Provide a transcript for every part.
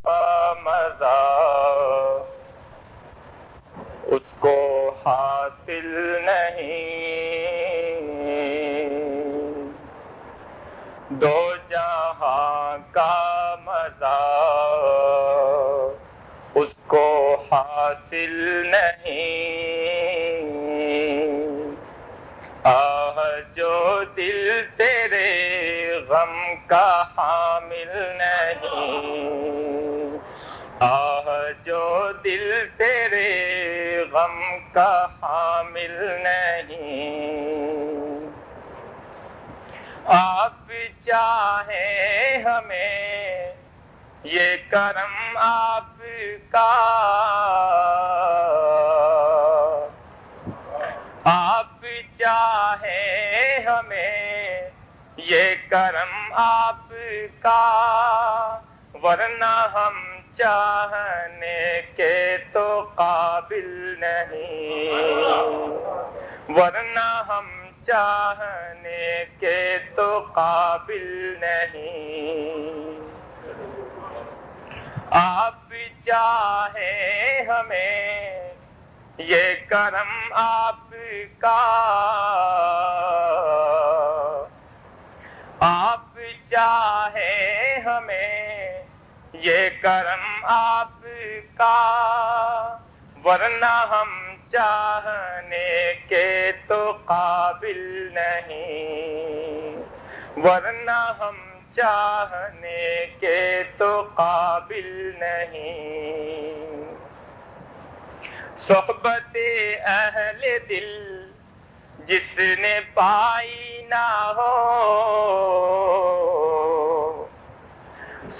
مزہ اس کو حاصل نہیں، دو جہاں کا مزہ اس کو حاصل نہیں، آہ جو دل تیرے غم کا حامل نہیں، آہ جو دل تیرے غم کا حامل نہیں، آپ چاہیں ہمیں یہ کرم آپ کا، آپ چاہیں ہمیں یہ کرم آپ کا، ورنہ ہم چاہنے کے تو قابل نہیں، ورنہ ہم چاہنے کے تو قابل نہیں، آپ چاہیں ہمیں یہ کرم آپ کا، آپ چاہیں ہمیں یہ کرم آپ کا، ورنہ ہم چاہنے کے تو قابل نہیں، ورنہ ہم چاہنے کے تو قابل نہیں، صحبت اہل دل جس نے پائی نہ ہو،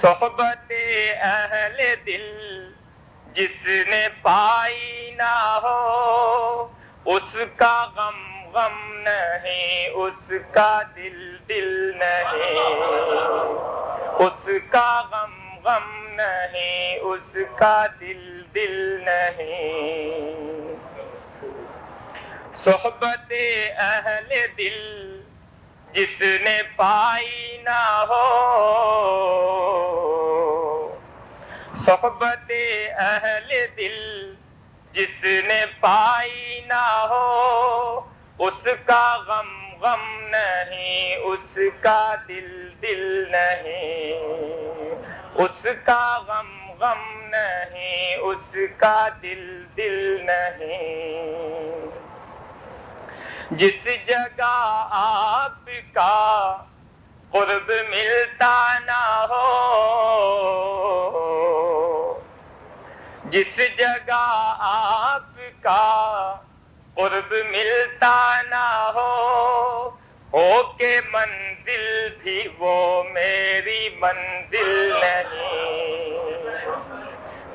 صحبت اہل دل جس نے پائی نہ ہو، اس کا غم غم نہیں، اس کا دل دل نہیں، اس کا غم غم نہیں، اس کا دل دل نہیں، صحبت اہل دل جس نے پائی نہ ہو، صحبت اہل دل جس نے پائی نہ ہو، اس کا غم غم نہیں، اس کا دل دل نہیں، اس کا غم غم نہیں، اس کا دل دل نہیں، جس جگہ آپ کا قرب ملتا نہ ہو، جس جگہ آپ کا قرب ملتا نہ ہو کہ منزل بھی وہ میری منزل نہیں،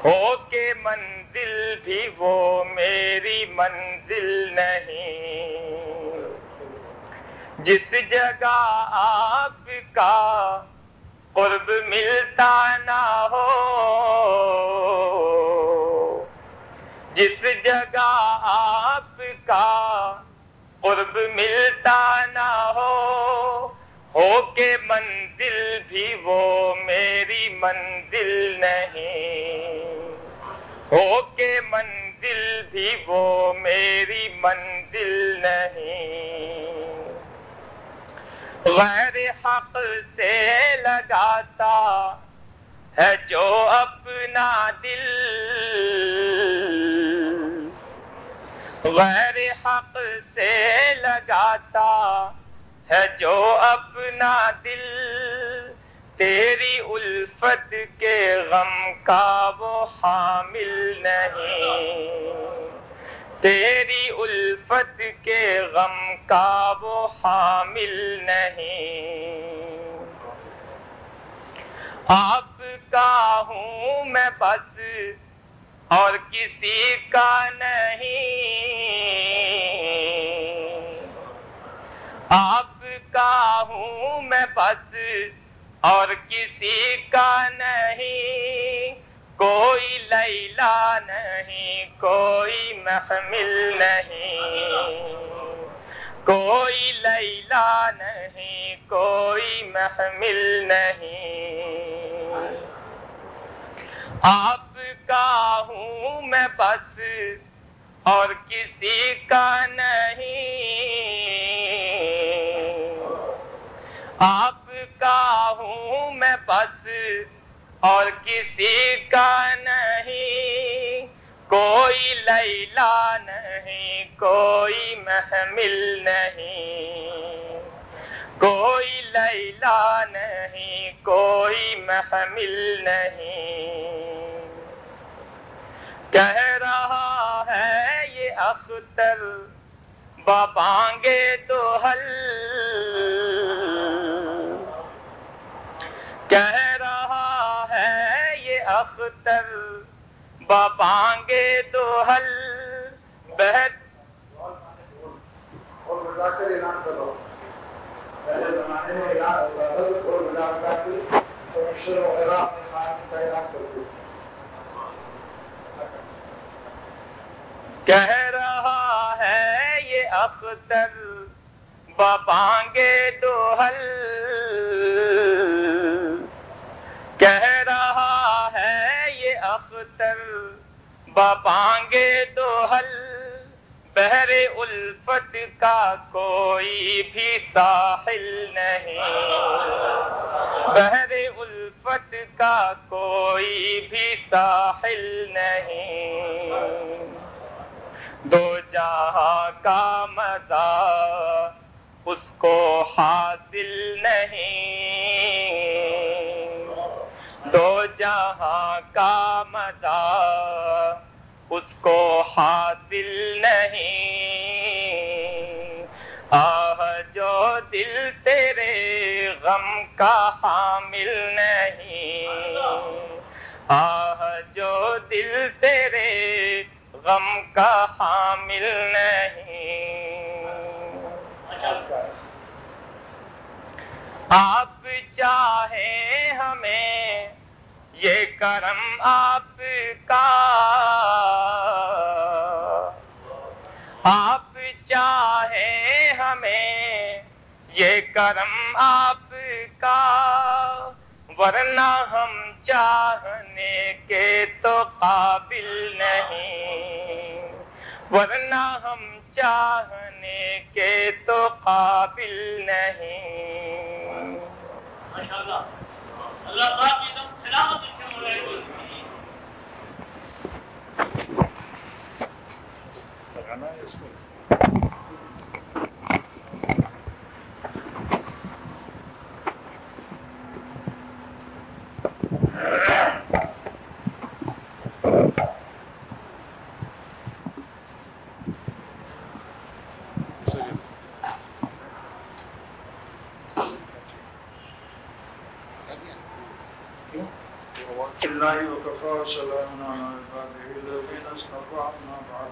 ہو کہ منزل بھی وہ میری منزل نہیں، جس جگہ آپ کا قرب ملتا نہ ہو، جس جگہ آپ کا قرب ملتا نہ ہو کہ منزل بھی وہ میری منزل نہیں، ہو کہ منزل بھی وہ میری منزل نہیں، غیر حق سے لگاتا ہے جو اپنا دل، غیر حق سے لگاتا ہے جو اپنا دل، تیری الفت کے غم کا وہ حامل نہیں، تیری الفت کے غم کا وہ حامل نہیں، آپ کا ہوں میں بس اور کسی کا نہیں، آپ کا ہوں میں بس اور کسی کا نہیں، کوئی لیلا نہیں، کوئی محمل نہیں، کوئی لیلا نہیں، کوئی محمل نہیں، آپ کا ہوں میں بس اور کسی کا نہیں، آپ کا ہوں میں بس اور کسی کا نہیں، کوئی لیلا نہیں، کوئی محمل نہیں، کوئی لیلا نہیں، کوئی محمل نہیں۔ کہہ رہا ہے یہ اختر ببانگے دوحل، کہہ رہا ہے یہ اختر ببانگے دوحل، بہت پہلے زمانے میں کہہ رہا ہے یہ اختر ببانگے دوحل، کہہ رہا ہے یہ اختر ببانگے دوحل، بحر الفت کا کوئی بھی ساحل نہیں، بحر الفت کا کوئی بھی ساحل نہیں، دو جہاں کا مزہ اس کو حاصل نہیں، دو جہاں کا مزہ اس کو حاصل نہیں، آہ جو دل تیرے غم کا حامل نہیں، آہ جو دل تیرے غم کا حامل نہیں۔ آپ چاہیں ہمیں یہ کرم آپ کا، آپ چاہیں ہمیں یہ کرم آپ کا، ورنہ ہم چاہنے کے تو قابل نہیں، ورنہ ہم چاہنے کے تو قابل نہیں۔ ماشاءاللہ اللہ پاک کی تم سلامت رکھے مولا جی۔ لگانا ہے اس کو۔ الله وكفى وسلام على عباده الذين اصطفى أما بعد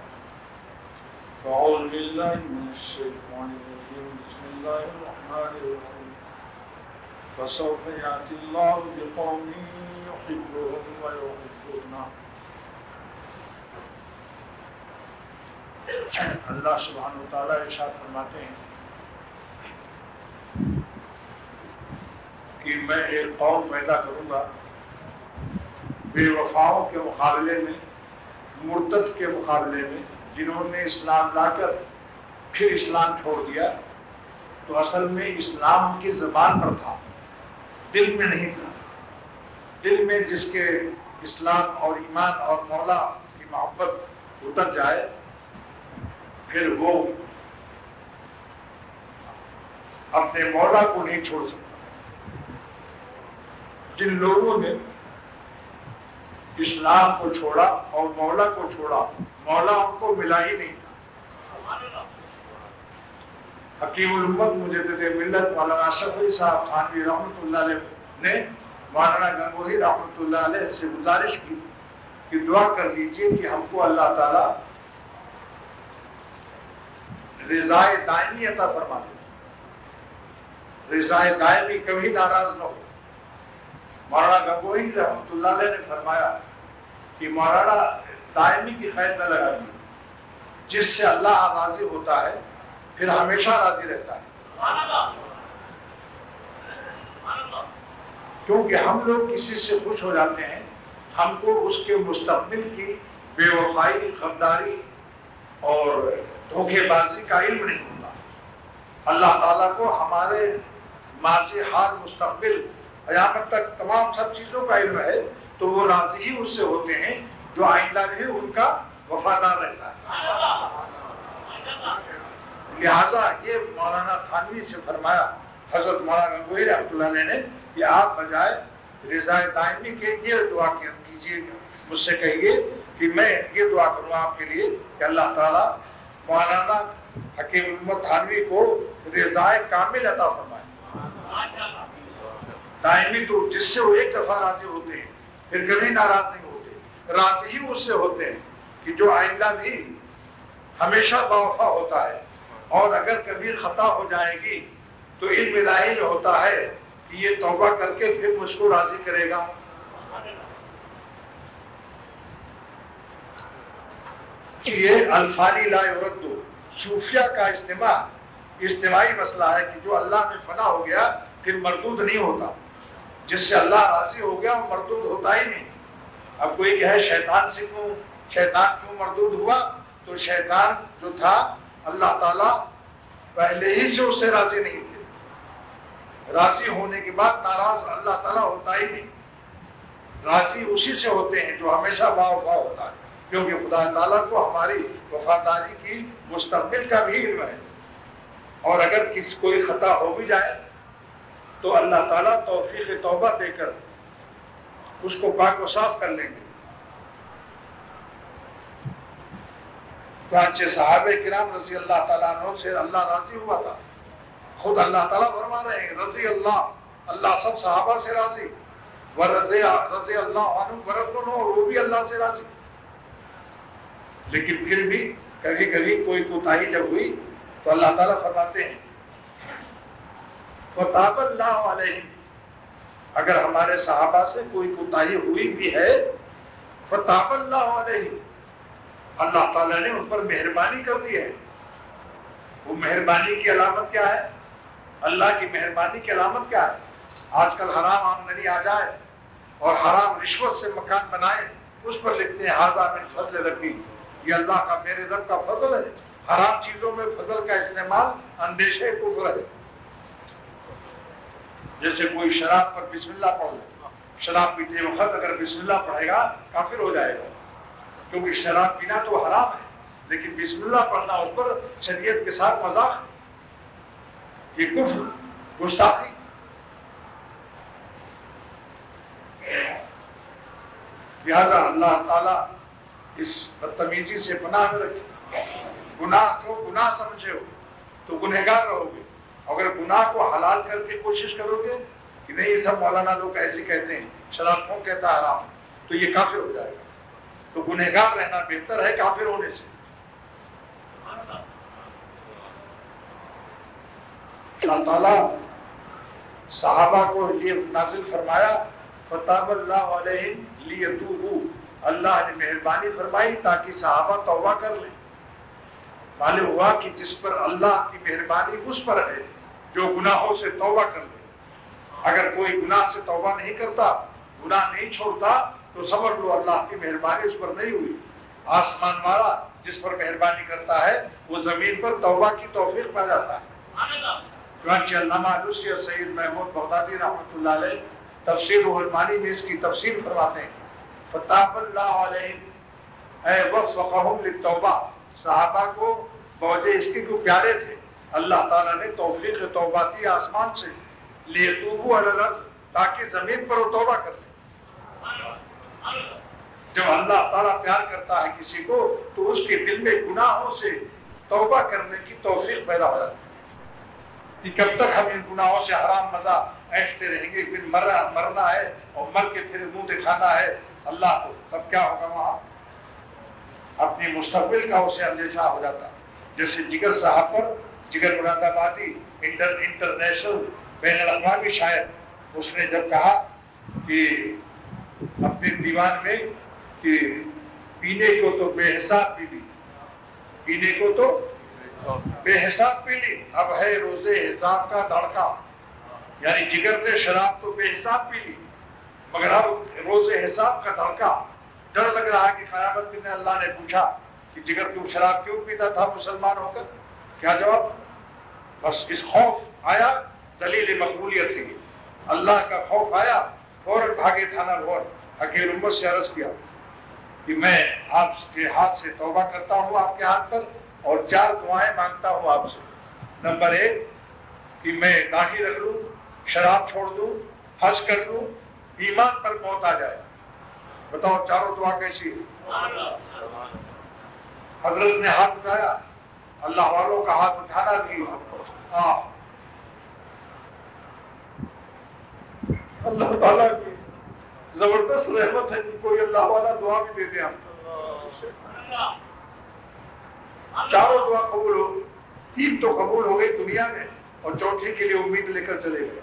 فأعوذ بالله من الشيطان الرجيم بسم الله الرحمن الرحيم فسوف يأتي الله بقوم يحبهم ويحبونه۔ اللہ سبحانہ وتعالی ارشاد فرماتے ہیں کہ میں ایک قوم پیدا کروں گا بے وفاؤں کے مقابلے میں، مرتد کے مقابلے میں، جنہوں نے اسلام لا کر پھر اسلام چھوڑ دیا تو اصل میں اسلام کی زبان پر تھا، دل میں نہیں تھا۔ دل میں جس کے اسلام اور ایمان اور مولا کی محبت اتر جائے پھر وہ اپنے مولا کو نہیں چھوڑ سکتا۔ جن لوگوں نے اسلام کو چھوڑا اور مولا کو چھوڑا، مولا ان کو ملا ہی نہیں تھا۔ حکیم الامت مجدد ملت مولانا اشرف علی صاحب تھانوی رحمۃ اللہ علیہ نے مولانا گنگوہی رحمۃ اللہ علیہ سے گزارش کی کہ دعا کر لیجیے کہ ہم کو اللہ تعالی رضائے دائمی عطا فرما دے، رضائے دائمی کبھی ناراض نہ ہو۔ مولانا گنگوہی رحمۃ اللہ علیہ نے فرمایا کہ مولانا دائمی کی قید نہ لگائیے، جس سے اللہ راضی ہوتا ہے پھر ہمیشہ راضی رہتا ہے۔ کیونکہ ہم لوگ کسی سے خوش ہو جاتے ہیں ہم کو اس کے مستقبل کی بے وفائی، غداری اور دھوکے بازی کا علم نہیں ہوتا۔ اللہ تعالیٰ کو ہمارے ماضی، حال، مستقبل، قیامت تک تمام سب چیزوں کا علم ہے، تو وہ راضی ہی اس سے ہوتے ہیں جو آئندہ بھی ان کا وفادار رہتا ہے۔ لہذا یہ مولانا تھانوی سے فرمایا حضرت مولانا گنگوہی رحمۃ اللہ علیہ نے کہ آپ بجائے رضا دائمی کے یہ دعا کیجیے، مجھ سے کہیے کہ میں یہ دعا کروں آپ کے لیے کہ اللہ تعالیٰ مولانا حکیم الامت تھانوی کو رضا کامل عطا فرمائے۔ دائمی تو جس سے وہ ایک دفعہ راضی ہوتے ہیں پھر کبھی ناراض نہیں ہوتے، راضی ہی اس سے ہوتے ہیں کہ جو آئندہ بھی ہمیشہ باوفا ہوتا ہے، اور اگر کبھی خطا ہو جائے گی تو علم الہی میں ہوتا ہے کہ یہ توبہ کر کے پھر مجھ کو راضی کرے گا۔ یہ الفانی لا یرد، صوفیہ کا اجتماعی مسئلہ ہے کہ جو اللہ میں فنا ہو گیا پھر مردود نہیں ہوتا، جس سے اللہ راضی ہو گیا وہ مردود ہوتا ہی نہیں۔ اب کوئی کہے شیطان کیوں مردود ہوا، تو شیطان جو تھا اللہ تعالیٰ پہلے ہی سے اس سے راضی نہیں تھے، راضی ہونے کے بعد ناراض اللہ تعالیٰ ہوتا ہی نہیں، راضی اسی سے ہوتے ہیں جو ہمیشہ باوفا ہوتا ہے، کیونکہ خدا تعالیٰ کو ہماری وفاداری کی مستقبل کا بھی علم ہے، اور اگر کوئی خطا ہو بھی جائے تو اللہ تعالیٰ توفیق توبہ دے کر اس کو پاک و صاف کر لیں گے۔ چنانچہ صحابہ کرام رضی اللہ تعالیٰ عنہ سے اللہ راضی ہوا تھا، خود اللہ تعالیٰ فرما رہے ہیں رضی اللہ سب صحابہ سے راضی، رضی اللہ عنہ برکن ہو، وہ بھی اللہ سے راضی۔ لیکن پھر بھی کبھی کبھی کوئی کوتاہی جب ہوئی تو اللہ تعالیٰ فرماتے ہیں فتاب اللہ علیہم، اگر ہمارے صحابہ سے کوئی کوتاہی ہوئی بھی ہے فتاب اللہ علیہم، اللہ تعالیٰ نے ان پر مہربانی کر دی ہے۔ وہ مہربانی کی علامت کیا ہے؟ اللہ کی مہربانی کی علامت کیا ہے؟ آج کل حرام آمدنی آ جائے اور حرام رشوت سے مکان بنائے، اس پر لکھتے ہیں ھذا من فضل ربی، یہ اللہ کا میرے رب کا فضل ہے۔ حرام چیزوں میں فضل کا استعمال اندیشے کفر ہے۔ جیسے کوئی شراب پر بسم اللہ پڑھ لے، شراب پیتے وقت اگر بسم اللہ پڑھے گا کافر ہو جائے گا، کیونکہ شراب پینا تو حرام ہے، لیکن بسم اللہ پڑھنا اس پر شریعت کے ساتھ مذاق، یہ کفر، گستاخی۔ لہذا اللہ تعالیٰ اس بدتمیزی سے پناہ رکھے۔ گناہ کو گناہ سمجھے ہو تو گنہگار رہو گے، اگر گناہ کو حلال کر کے کوشش کرو گے کہ نہیں یہ سب مولانا لوگ ایسے کہتے ہیں، شراب کون کہتا ہے حرام، تو یہ کافر ہو جائے گا۔ تو گنہگار رہنا بہتر ہے کافر ہونے سے۔ اللہ تعالیٰ صحابہ کو یہ نازل فرمایا فتاب اللہ علیہم لیتوبوا، اللہ نے مہربانی فرمائی تاکہ صحابہ توبہ کر لیں۔ معلوم ہوا کہ جس پر اللہ کی مہربانی اس پر ہے جو گناہوں سے توبہ کر لے۔ اگر کوئی گناہ سے توبہ نہیں کرتا، گناہ نہیں چھوڑتا، تو سمجھ لو اللہ کی مہربانی اس پر نہیں ہوئی۔ آسمان والا جس پر مہربانی کرتا ہے وہ زمین پر توبہ کی توفیق پا جاتا ہے۔ چنانچہ علامہ علوسی اور سید محمود بغدادی رحمۃ اللہ علیہ تفسیر روح المانی میں اس کی تفسیر فرماتے ہیں فتاب اللہ علیہم اے وفقہم للتوبہ، صحابہ کو موجے اس کے کو پیارے تھے، اللہ تعالیٰ نے توفیق توبہ دی آسمان سے، لیتوبوا علی الارض، تاکہ زمین پر وہ توبہ کر لیں۔ جب اللہ تعالیٰ پیار کرتا ہے کسی کو تو اس کے دل میں گناہوں سے توبہ کرنے کی توفیق پیدا ہو جاتی ہے کہ کب تک ہم ان گناہوں سے حرام مزہ ایستے رہیں گے، پھر مرنا ہے اور مر کے پھر منہ دکھانا ہے اللہ کو، تب کیا ہوگا وہاں؟ اپنی مستقبل کا اسے اندیشہ ہو جاتا۔ جیسے جگر صاحب پر، جگر مراد آبادی انٹرنیشنل بین الاقوامی شاعر، اس نے جب کہا کہ اپنے دیوان میں کہ پینے کو تو بے حساب پی لی، پینے کو تو بے حساب پی لی، اب ہے روزے حساب کا دھڑکا، یعنی جگر نے شراب تو بے حساب پی لی، مگر اب روز حساب کا دھڑکا، ڈر لگ رہا ہے کہ قیامت کے دن اللہ نے پوچھا کہ جگر تم شراب کیوں پیتا تھا مسلمان ہو کر؟ کیا جواب؟ بس اس خوف آیا، دلیل مقبولیت تھی، اللہ کا خوف آیا، فوراً بھاگے تھانہ روڈ، حکیم امت سے عرض کیا کہ میں آپ کے ہاتھ سے توبہ کرتا ہوں آپ کے ہاتھ پر، اور 4 دعائیں مانگتا ہوں آپ سے۔ نمبر 1 کہ میں داڑھی رکھ لوں، شراب چھوڑ دوں، حج کر لوں، ایمان پر موت آ جائے۔ بتاؤ چاروں دعا کیسی ہے؟ حضرت نے ہاتھ اٹھایا، اللہ والوں کا ہاتھ اٹھانا بھی اللہ تعالیٰ کی زبردست رحمت ہے کہ کوئی اللہ والا دعا بھی دیتے ہیں ہم۔ چاروں دعا قبول ہو، 3 تو قبول ہو گئی دنیا میں، اور چوتھی کے لیے امید لے کر چلے گئے۔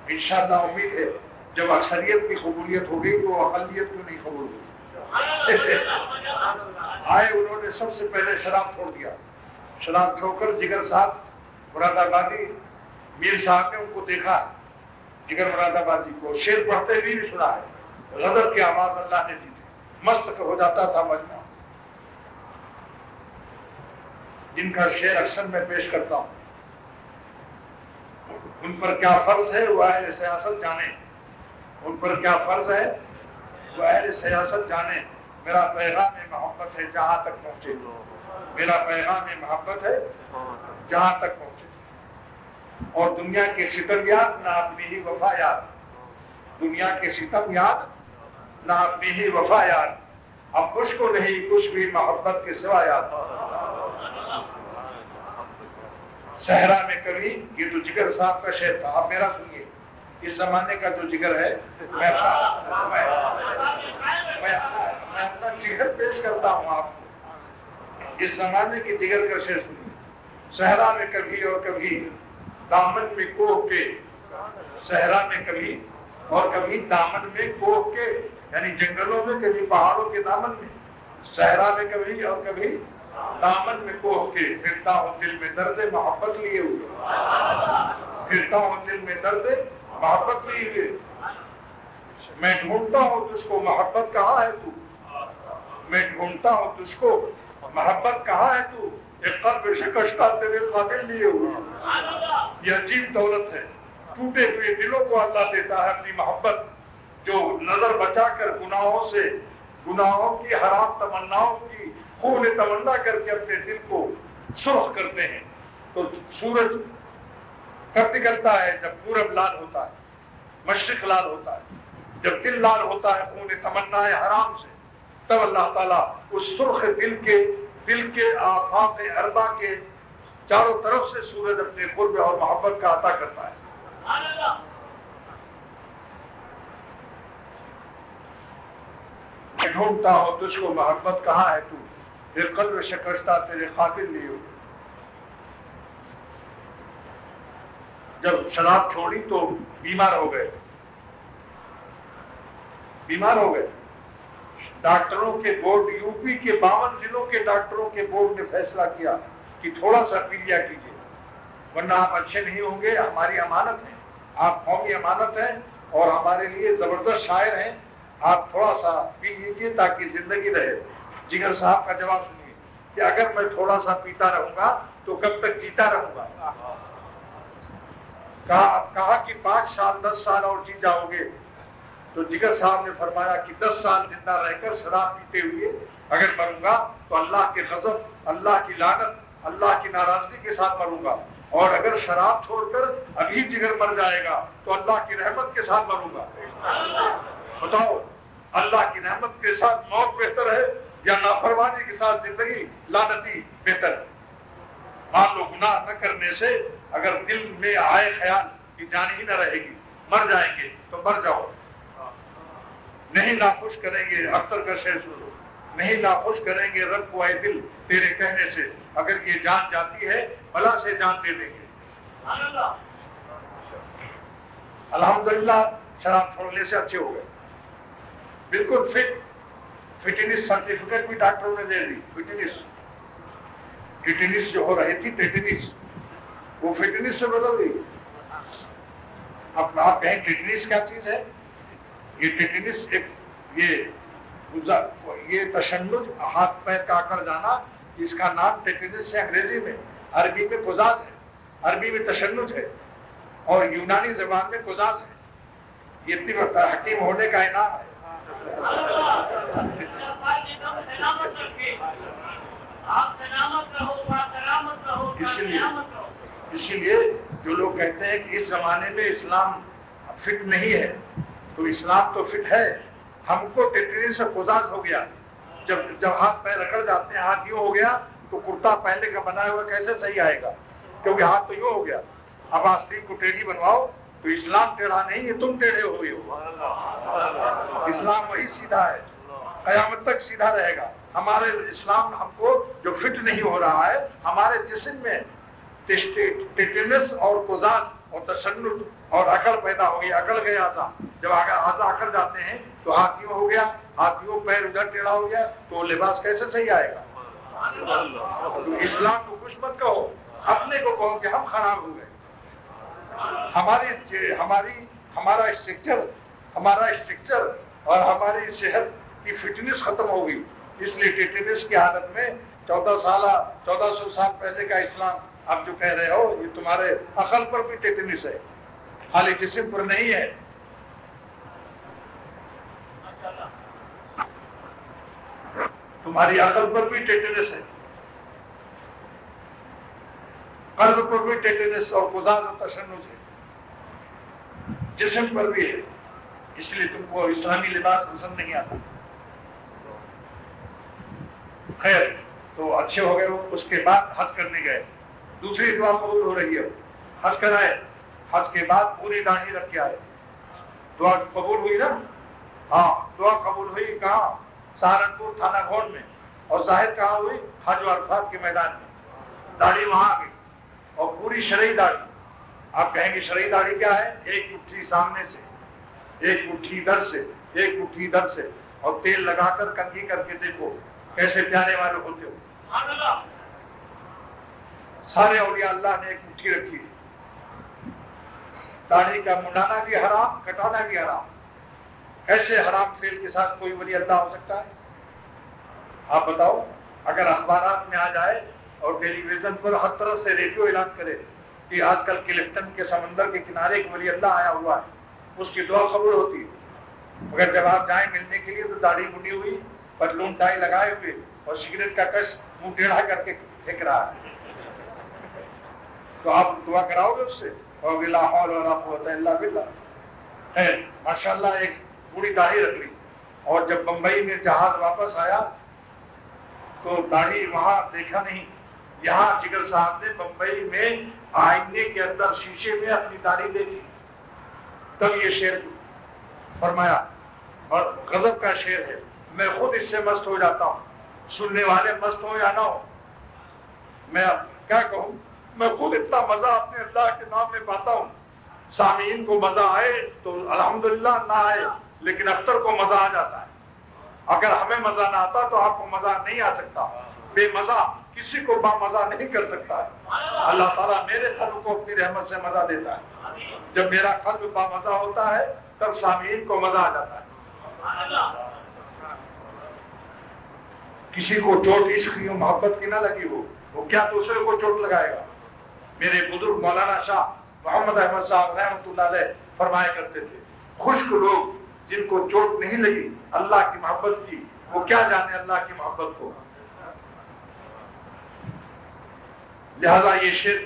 انشاءاللہ امید ہے جب اکثریت کی قبولیت ہو گئی تو اقلیت کیوں نہیں قبول ہوئی؟ آئے انہوں نے سب سے پہلے شراب چھوڑ دیا، شراب چھوڑ کر جگر صاحب مراد آبادی میر صاحب نے ان کو دیکھا، جگر مراد آبادی کو شعر پڑھتے بھی نہیں سنا ہے، غدر کی آواز اللہ نے دی تھی، مست ہو جاتا تھا مجمع۔ جن کا شعر اکثر میں پیش کرتا ہوں، ان پر کیا فرض ہے وہ اہل سیاست جانے، ان پر کیا فرض ہے وہ اہل سیاست جانے۔ میرا پیغام محبت ہے جہاں تک پہنچے، میرا پیغام محبت ہے جہاں تک پہنچے، اور دنیا کے ستم یاد نہ اپنی ہی وفا یاد، دنیا کے ستم یاد نہ اپنی ہی وفا یاد، اب مجھ کو نہیں کچھ بھی محبت کے سوا یاد۔ صحرا میں کبھی، یہ تو جگر صاحب کا شعر تھا، آپ میرا سنیے، اس زمانے کا جو جگر ہے، میں اپنا جگر پیش کرتا ہوں آپ کو، اس زمانے کے جگر کا شعر سنیے۔ صحرا میں کبھی اور کبھی دامن میں کوہ کے، صحرا میں کبھی اور کبھی دامن میں کوہ کے، یعنی جنگلوں میں، کبھی پہاڑوں کے دامن میں، صحرا میں کبھی اور کبھی دامن میں کوہ کے، پھرتا ہوں دل میں درد محبت لیے ہوئے، پھرتا ہوں دل میں درد محبت لیے ہوئے، میں ڈھونڈتا ہوں تجھ کو محبت کہاں ہے تو، میں ڈھونڈتا ہوں تجھ کو محبت کہاں ہے تو، ایک قلب شکستہ تیرے قابل لیے ہوئے۔ یہ عجیب دولت ہے، ٹوٹے ہوئے دلوں کو اللہ دیتا ہے اپنی محبت، جو نظر بچا کر گناہوں سے، گناہوں کی حرام تمناؤں کی خون تمنا کر کے اپنے دل کو سرخ کرتے ہیں۔ تو سورج کب نکلتا ہے؟ جب پورب لال ہوتا ہے، مشرق لال ہوتا ہے، جب دل لال ہوتا ہے خون تمنا حرام سے، تب اللہ تعالیٰ اس سرخ دل کے آفاق اربا کے چاروں طرف سے سورج اپنے قرب اور محبت کا عطا کرتا ہے۔ میں ڈھونڈتا ہوں تجھ کو محبت کہاں ہے تو، پھر قلب شکستہ تیرے قاتل لیے ہوئے۔ جب شراب چھوڑی تو بیمار ہو گئے، بیمار ہو گئے۔ ڈاکٹروں کے بورڈ، یو پی کے 52 ضلعوں کے ڈاکٹروں کے بورڈ نے فیصلہ کیا کہ تھوڑا سا پی لیا کیجیے، ورنہ آپ اچھے نہیں ہوں گے، ہماری امانت ہے، آپ قومی امانت ہیں اور ہمارے لیے زبردست شاعر ہیں، آپ تھوڑا سا پی لیجیے تاکہ زندگی رہے۔ جگر صاحب کا جواب سنیے کہ اگر میں تھوڑا سا پیتا رہوں گا تو کب تک جیتا رہوں گا؟ کہا کہ 5 سال 10 سال اور جی جاؤ گے۔ تو جگر صاحب نے فرمایا کہ 10 سال زندہ رہ کر شراب پیتے ہوئے اگر مروں گا تو اللہ کے غضب، اللہ کی لعنت، اللہ کی ناراضگی کے ساتھ مروں گا، اور اگر شراب چھوڑ کر ابھی جگر مر جائے گا تو اللہ کی رحمت کے ساتھ مروں گا۔ بتاؤ اللہ کی رحمت کے ساتھ موت بہتر ہے یا نافرمانی کے ساتھ زندگی لعنتی بہتر ہے؟ مان لو گناہ نہ کرنے سے اگر دل میں آئے خیال کہ جان ہی نہ رہے گی، مر جائیں گے تو مر جاؤ، نہیں ناخوش کریں گے۔ اختر کا شعر سنو، نہیں ناخوش کریں گے رب کو اے دل تیرے کہنے سے، اگر یہ جان جاتی ہے بلا سے جان دے دیں گے۔ الحمدللہ شراب چھوڑنے سے اچھے ہو گئے، بالکل فٹنس سرٹیفکیٹ بھی ڈاکٹروں نے دے دی۔ فٹنس جو ہو رہی تھی ٹیٹنس، وہ فٹنس سے بدل گئی۔ اب آپ کہیں ٹیٹنس کیا چیز ہے؟ یہ ٹیٹنس ایک یہ تشنج ہاتھ پیر کا آکڑ جانا، اس کا نام ٹیٹنس ہے انگریزی میں، عربی میں قزاز ہے، عربی میں تشنج ہے اور یونانی زبان میں قزاز ہے. یہ اتنی حکیم ہونے کا انعام ہے. اسی لیے جو لوگ کہتے ہیں کہ اس زمانے میں اسلام فٹ نہیں ہے، تو اسلام تو فٹ ہے. ہم کو ٹیٹنس سے قزاز ہو گیا. جب ہاتھ پیر رگڑ جاتے ہیں، ہاتھ یوں ہو گیا تو کرتا پہلے کا بنایا ہوا کیسے صحیح آئے گا؟ کیونکہ ہاتھ تو یوں ہو گیا. اب آستین کو ٹیڑھی بنواؤ تو اسلام ٹیڑھا نہیں ہے، تم ٹیڑھے ہوئے ہو. اسلام وہی سیدھا ہے، قیامت تک سیدھا رہے گا. ہمارے اسلام ہم کو جو فٹ نہیں ہو رہا ہے، ہمارے جسم میں ٹیٹنس اور قزاز اور تشنج اور اکڑ پیدا ہو گئی. اکڑ گئے اعضا، جب اعضا اکڑ جاتے ہیں تو ہاتھ یوں ہو گیا، ہاتھ یوں، پیر ادھر ٹیڑھا ہو گیا، تو لباس کیسے صحیح آئے گا؟ تو اسلام کو کچھ مت کہو، اپنے کو کہو کہ ہم خراب ہو گئے. ہمارا اسٹرکچر اور ہماری صحت کی فٹنس ختم ہو گئی. اس لیے ٹیٹنس کی حالت میں 1400 سال پہلے کا اسلام آپ جو کہہ رہے ہو، یہ تمہارے عقل پر بھی ٹیٹنس ہے، خالی جسم پر نہیں ہے. تمہاری عقل پر بھی ٹیٹنس ہے، قلب پر بھی ٹیٹنس اور قزاز اور تشنج ہے، جسم پر بھی ہے. اس لیے تم کو اسلامی لباس پسند نہیں آتا. خیر، تو اچھے ہو گئے ہو. اس کے بعد حج کرنے گئے، دوسری دعا قبول ہو رہی ہے. حج کرائے، حج کے بعد پوری داڑھی رکھ کے آئے. دعا قبول ہوئی نا؟ ہاں، دعا قبول ہوئی. کہاں؟ سہارنپور تھانہ گھوڑ میں. اور ظاہر کہاں ہوئی؟ حج و عرفات کے میدان میں. داڑھی وہاں آ گئی اور پوری شرعی داڑھی. آپ کہیں گے شرعی داڑھی کیا ہے؟ ایک مٹھی سامنے سے، ایک مٹھی ادھر سے، ایک مٹھی ادھر سے، اور تیل لگا کر کنگھی کر کے دیکھو کیسے پیارے والے ہوتے ہو. سارے اولیاء اللہ نے ایک مٹھی رکھی. داڑھی کا منڈانا بھی حرام، کٹانا بھی حرام. ایسے حرام فعل کے ساتھ کوئی ولی اللہ ہو سکتا ہے؟ آپ بتاؤ. اگر اخبارات میں آ جائے اور ٹیلی ویژن پر ہر طرف سے ریڈیو اعلان کرے کہ آج کل کلفٹن کے سمندر کے کنارے ایک ولی اللہ آیا ہوا ہے، اس کی دعا قبول ہوتی ہے. مگر جب آپ جائیں ملنے کے لیے تو داڑھی بنی ہوئی، پتلون ٹائی لگائے ہوئے اور سگریٹ کا کش منہ ٹیڑھا کر کے پھینک رہا ہے، تو آپ دعا کراؤ گے اس سے؟ اور لا حول ولا قوت الا باللہ. ماشاء اللہ ایک پوری داڑھی رکھ لی. اور جب بمبئی میں جہاز واپس آیا تو داڑھی وہاں دیکھا نہیں. یہاں جگر صاحب نے بمبئی میں آئینے کے اندر شیشے میں اپنی داڑھی دیکھی، تب یہ شعر فرمایا. اور غضب کا شعر ہے. میں خود اس سے مست ہو جاتا ہوں، سننے والے مست ہو یا نہ ہو. میں کیا کہوں، میں خود اتنا مزہ اپنے اللہ کے نام میں پاتا ہوں. سامعین کو مزہ آئے تو الحمدللہ، نہ آئے لیکن اختر کو مزہ آ جاتا ہے. اگر ہمیں مزہ نہ آتا تو آپ کو مزہ نہیں آ سکتا. بے مزہ کسی کو با مزہ نہیں کر سکتا ہے. اللہ تعالیٰ میرے قلب کو اپنی رحمت سے مزہ دیتا ہے. جب میرا قلب با مزہ ہوتا ہے تب سامعین کو مزہ آ جاتا ہے. کسی کو چوٹ عشق کی محبت کی نہ لگی ہو، وہ کیا دوسرے کو چوٹ لگائے گا؟ میرے بزرگ مولانا شاہ محمد احمد صاحب رحمۃ اللہ علیہ فرمایا کرتے تھے، خشک لوگ جن کو چوٹ نہیں لگی اللہ کی محبت کی، وہ کیا جانے اللہ کی محبت کو. لہذا یہ شعر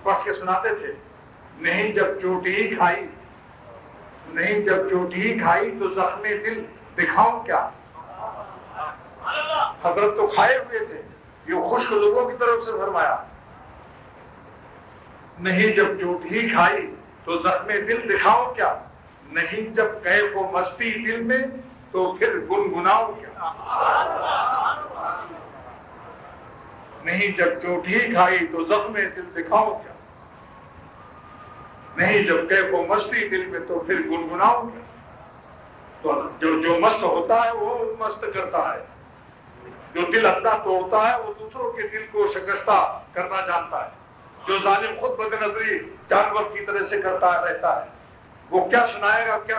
پڑھ کے سناتے تھے. نہیں جب چوٹ ہی کھائی، نہیں جب چوٹ ہی کھائی تو زخم دل دکھاؤں کیا. حضرت تو کھائے ہوئے تھے، یہ خشک لوگوں کی طرف سے فرمایا. نہیں جب چوٹ ہی کھائی تو زخم دل دکھاؤں کیا، نہیں جب کیف و مستی دل میں تو پھر گنگناؤں کیا. نہیں جب چوٹ ہی کھائی تو زخم دل دکھاؤں کیا، نہیں جب کیف و مستی دل میں تو پھر گنگناؤں کیا. تو جو مست ہوتا ہے وہ مست کرتا ہے، جو دل اندھا تو ہوتا ہے وہ دوسروں کے دل کو شکستہ کرنا جانتا ہے. جو ظالم خود بد نظری جانور کی طرح سے کرتا رہتا ہے وہ کیا سنائے گا، کیا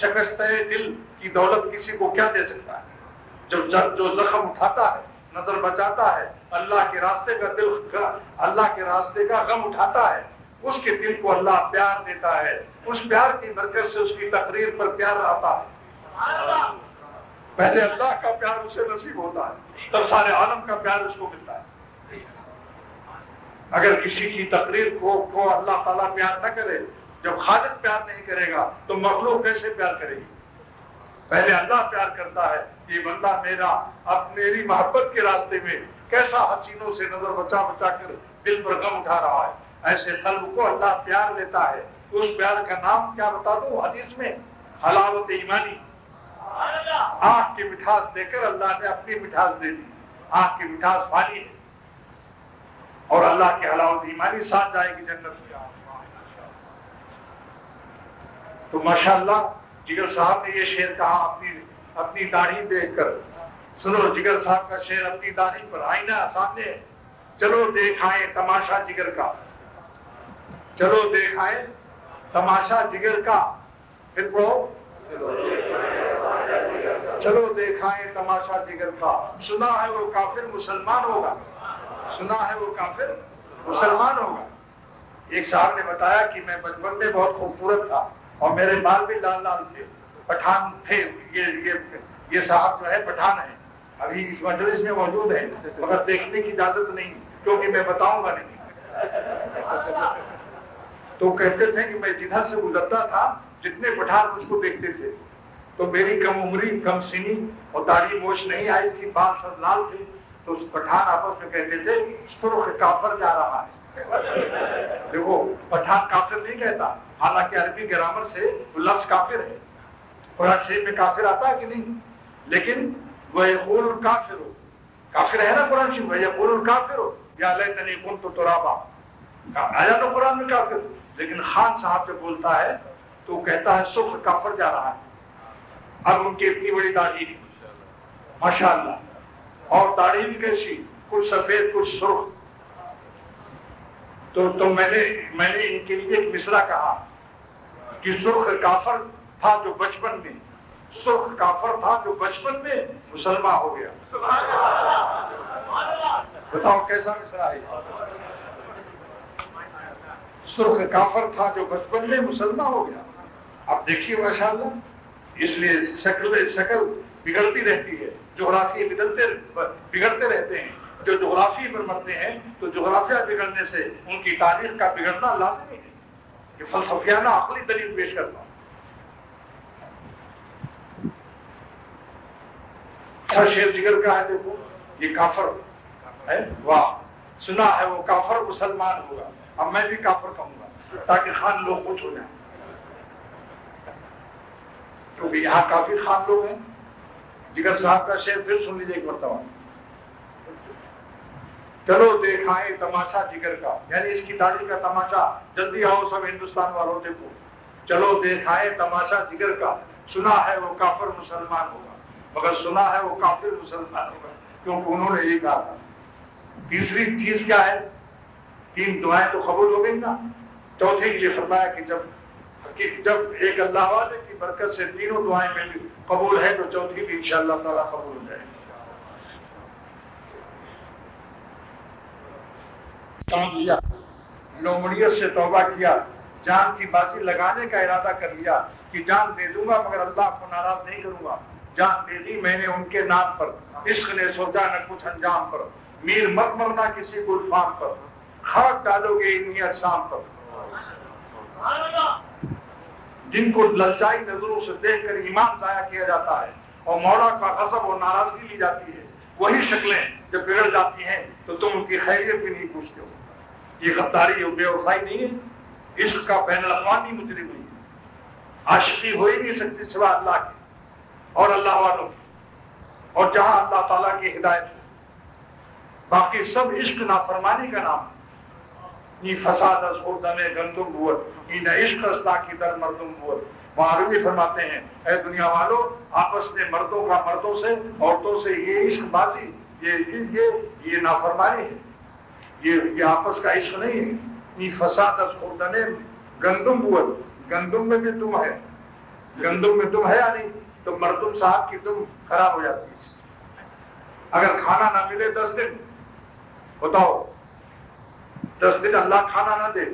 شکست دل کی دولت کسی کو کیا دے سکتا ہے؟ جو زخم اٹھاتا ہے، نظر بچاتا ہے، اللہ کے راستے کا غم اٹھاتا ہے، اس کے دل کو اللہ پیار دیتا ہے، اس پیار کی برکت سے اس کی تقریر پر پیار آتا ہے۔ پہلے اللہ کا پیار اسے نصیب ہوتا ہے، تب سارے عالم کا پیار اس کو ملتا ہے۔ اگر کسی کی تقریر کو اللہ تعالیٰ پیار نہ کرے، جب خالق پیار نہیں کرے گا تو مخلوق کیسے پیار کرے گی؟ پہلے اللہ پیار کرتا ہے، یہ بندہ میری محبت کے راستے میں کیسا حسینوں سے نظر بچا بچا کر دل پر غم اٹھا رہا ہے، ایسے قلب کو اللہ پیار دیتا ہے۔ اس پیار کا نام کیا بتا دوں حدیث میں؟ حلاوت ایمانی۔ آنکھ کی مٹھاس دے کر اللہ نے اپنی مٹھاس دے دی، آنکھ کی مٹھاس پانی ہے، اور اللہ کی حلاوت ایمانی ساتھ جائے گی جنت میں۔ تو ماشاءاللہ جگر صاحب نے یہ شعر کہا اپنی داڑھی دیکھ کر۔ سنو جگر صاحب کا شعر اپنی داڑھی پر، آئینہ سامنے، چلو دیکھائیں تماشا جگر کا، چلو دیکھائیں تماشا جگر کا، پھر پڑھو، چلو دیکھائیں تماشا جگر کا، سنا ہے وہ کافر مسلمان ہوگا، سنا ہے وہ کافر مسلمان ہوگا۔ ایک صاحب نے بتایا کہ میں بچپن میں بہت خوبصورت تھا اور میرے بال بھی لال لال تھے، پٹھان تھے، یہ صاحب جو ہے پٹھان ہے، ابھی اس مجلس میں موجود ہے، مگر دیکھنے کی اجازت نہیں کیونکہ میں بتاؤں گا نہیں۔ تو کہتے تھے کہ میں جدھر سے گزرتا تھا جتنے پٹھان مجھ کو دیکھتے تھے، تو میری کم عمری، کم سنی اور داڑھی موچھ نہیں آئی تھی، بال سب لال تھے، تو اس پٹھان آپس میں کہتے تھے سرخ کافر جا رہا ہے۔ دیکھو پٹھان کافر نہیں کہتا، حالانکہ عربی گرامر سے وہ لفظ کافر ہے، قرآن شریف میں کافر آتا ہے کہ نہیں؟ لیکن وَيَقُولُ الْكَافِرُ، کافر ہے نا قرآن شریف، وَيَقُولُ الْكَافِرُ يَا لَيْتَنِي كُنتُ تُرَابًا، آیا تو قرآن میں کافر، لیکن خان صاحب جب بولتا ہے تو وہ کہتا ہے سرخ کافر جا رہا ہے۔ اب ان کی اتنی بڑی داڑھی ماشاءاللہ، اور داڑھی بھی کیسی، کچھ سفید کچھ سرخ۔ تو میں نے ان کے لیے ایک مصرع کہا کہ سرخ کافر تھا جو بچپن میں، سرخ کافر تھا جو بچپن میں مسلمان ہو گیا۔ بتاؤ کیسا مصرع ہے؟ سرخ کافر تھا جو بچپن میں مسلمان ہو گیا۔ اب دیکھیے ماشاءاللہ، اس لیے شکل بگڑتی رہتی ہے، جغرافی بگڑتے رہتے ہیں۔ جو جغرافی پر مرتے ہیں تو جغرافیہ بگڑنے سے ان کی تاریخ کا بگڑنا لازمی ہے۔ یہ فلسفیانہ عقلی دلیل پیش کرتا ہوں۔ شیر جگر کا ہے، دیکھو یہ کافر ہے، واہ، سنا ہے وہ کافر مسلمان ہوگا۔ اب میں بھی کافر کہوں گا تاکہ خان لوگ خوش ہو جائیں، کیونکہ یہاں کافی خان لوگ ہیں۔ جگر صاحب کا شعر پھر سن لیجیے ایک مرتبہ، چلو دیکھائیں تماشا جگر کا، یعنی اس کی داڑھی کا تماشا، جلدی آؤ سب ہندوستان والوں دیکھو، چلو دیکھائیں تماشا جگر کا، سنا ہے وہ کافر مسلمان ہوگا، مگر سنا ہے وہ کافر مسلمان ہوگا، کیونکہ انہوں نے یہ کہا تھا۔ تیسری چیز کیا ہے؟ 3 دعائیں تو قبول ہو گئی نا، چوتھے کے لیے فرمایا کہ جب ایک اللہ والے کی برکت سے تینوں دعائیں میری قبول ہے تو چوتھی بھی انشاءاللہ تعالیٰ قبول ہو جائے گی۔ کام لیا، لومڑیت سے توبہ کیا، جان کی بازی لگانے کا ارادہ کر لیا کہ جان دے دوں گا مگر اللہ کو ناراض نہیں کروں گا، جان دے دی میں نے ان کے نام پر، عشق نے سوچا نہ کچھ انجام پر، میر مت مرنا کسی گلفام پر، خاک ڈالو گے انہی اجسام پر۔ جن کو للچائی نظروں سے دیکھ کر ایمان ضائع کیا جاتا ہے اور مولا کا غضب اور ناراضگی لی جاتی ہے، وہی شکلیں جب بگڑ جاتی ہیں تو تم ان کی خیریت بھی نہیں پوچھتے ہو۔ یہ غداری اور بے وفائی نہیں ہے، عشق کا بین الاقوامی مجرم نہیں ہے۔ عاشقی ہو ہی نہیں سکتی سوا اللہ کی اور اللہ والوں کی، اور جہاں اللہ تعالیٰ کی ہدایت ہے، باقی سب عشق نافرمانی کا نام ہے۔ یہ فساد از خوردمے گندم بوت، یہ نہ عشق استا کی در مردم بوت۔ معروی فرماتے ہیں اے دنیا والوں، آپس میں مردوں کا مردوں سے، عورتوں سے یہ عشق بازی، یہ نافرمانی ہے، یہ آپس کا عشق نہیں ہے۔ یہ فساد از خوردمے گندم بوت، گندم میں بھی دم ہے، گندم میں دم ہے یا نہیں؟ تو مردم صاحب کی دم خراب ہو جاتی ہے۔ اگر کھانا نہ ملے 10 دن، بتاؤ 10 دن اللہ کھانا نہ دے،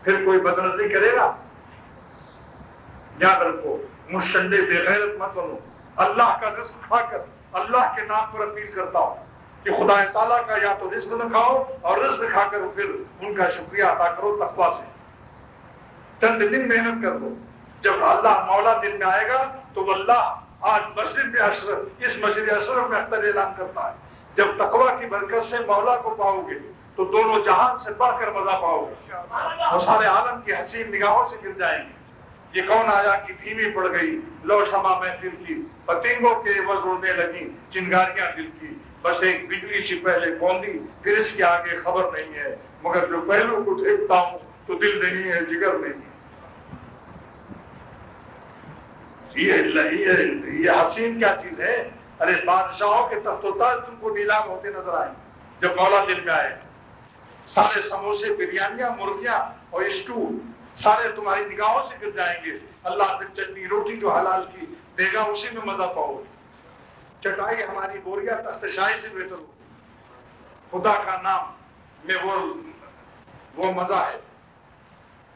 پھر کوئی بدنظری کرے گا؟ یاد رکھو، مشندے بے غیرت مت بنو۔ اللہ کا رزق کھا کر اللہ کے نام پر اپیل کرتا ہوں کہ خدا تعالیٰ کا یا تو رزق نہ کھاؤ اور رزق کھا کر پھر ان کا شکریہ ادا کرو تقویٰ سے۔ چند دن محنت کر دو، جب اللہ مولا دن میں آئے گا تو اللہ آج مسجد میں اشرف، اس مسجد اشرف میں اختر اعلان کرتا ہے، جب تقویٰ کی برکت سے مولا کو پاؤ گے تو دونوں جہان سے بڑھ کر مزہ پاؤ گے اور سارے عالم کی حسین نگاہوں سے گر جائیں گے۔ یہ کون آیا کہ دھیمی پڑ گئی لو شمع محفل کی، پتنگوں کے عوض اڑنے لگی چنگاریاں دل کی، بس ایک بجلی سی پہلے کھوندی پھر اس کے آگے خبر نہیں ہے، مگر جو پہلو کو دیکھتا ہوں تو دل نہیں ہے جگر نہیں ہے۔ یہ حسین کیا چیز ہے؟ ارے بادشاہوں کے تخت و تاج تم کو نیلام ہوتے نظر آئیں جب مولا دل میں آئے، سارے سموسے بریانیاں مرغیاں اور اسٹو سارے تمہاری نگاہوں سے گر جائیں گے۔ اللہ سے چٹنی روٹی جو حلال کی دے گا اسی میں مزہ پاؤ گے۔ چٹائی ہماری بوریا تخت شاہی سے بہتر ہوگی۔ خدا کا نام میں وہ مزہ ہے،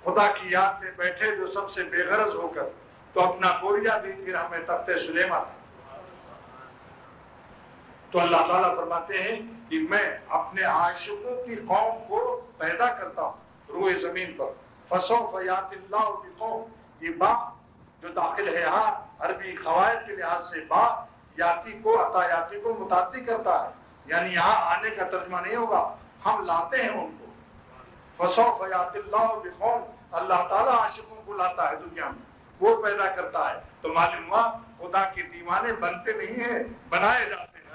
خدا کی یاد میں بیٹھے جو سب سے بے غرض ہو کر تو اپنا بوریا بھی پھر ہمیں تخت سلیمان۔ تو اللہ تعالیٰ فرماتے ہیں کہ میں اپنے عاشقوں کی قوم کو پیدا کرتا ہوں روئے زمین پر۔ فسوف یاتی اللہ بقوم، یہ با جو داخل ہے یہاں عربی قواعد کے لحاظ سے با یاتی کو عطا یاتی کو متعدی کرتا ہے، یعنی یہاں آنے کا ترجمہ نہیں ہوگا، ہم لاتے ہیں ان کو۔ فسوف یاتی اللہ بقوم، اللہ تعالیٰ عاشقوں کو لاتا ہے دنیا میں، وہ پیدا کرتا ہے۔ تو معلوم ہوا خدا کے دیوانے بنتے نہیں ہیں، بنائے جاتے ہیں۔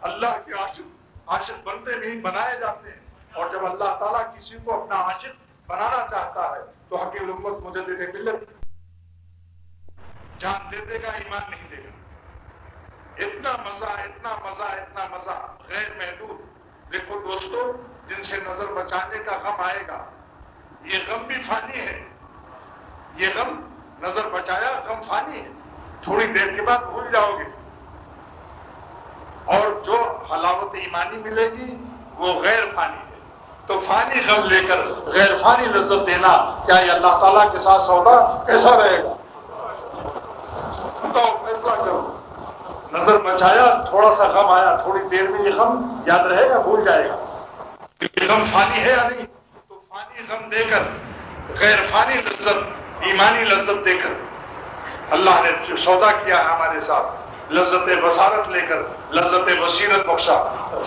اللہ کے عاشق بنتے نہیں، بنائے جاتے ہیں۔ اور جب اللہ تعالیٰ کسی کو اپنا عاشق بنانا چاہتا ہے تو حکیم امت مجدد ملت جان دے دے گا، ایمان نہیں دے گا۔ اتنا مزہ اتنا مزہ اتنا مزہ غیر محدود۔ دیکھو دوستو، جن سے نظر بچانے کا غم آئے گا، یہ غم بھی فانی ہے، یہ غم نظر بچایا غم فانی ہے، تھوڑی دیر کے بعد بھول جاؤ گے۔ اور جو حلاوت ایمانی ملے گی وہ غیر فانی ہے۔ تو فانی غم لے کر غیر فانی لذت دینا، کیا یہ اللہ تعالیٰ کے ساتھ سودا کیسا رہے گا؟ بتاؤ، فیصلہ کرو۔ نظر بچایا، تھوڑا سا غم آیا، تھوڑی دیر میں یہ غم یاد رہے گا، بھول جائے گا۔ یہ غم فانی ہے یا نہیں؟ تو فانی غم دے کر غیر فانی لذت، ایمانی لذت دے کر اللہ نے جو سودا کیا ہے ہمارے ساتھ، لذت بصارت لے کر لذت بصیرت بخشا،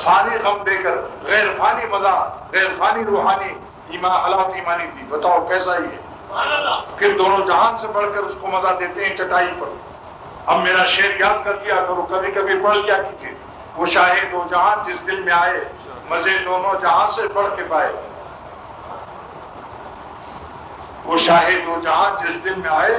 فانی غم دے کر غیر فانی مزہ، غیر فانی روحانی حلاوت ایمانی دی۔ بتاؤ کیسا ہی ہے؟ پھر دونوں جہان سے بڑھ کر اس کو مزہ دیتے ہیں چٹائی پر۔ اب میرا شعر یاد کر دیا کرو، کبھی کبھی پڑھ کیا کیجیے، وہ شاہ دو جہان جس دل میں آئے، مزے دونوں جہان سے بڑھ کے پائے۔ وہ شاہ دو جہان جس دل میں آئے،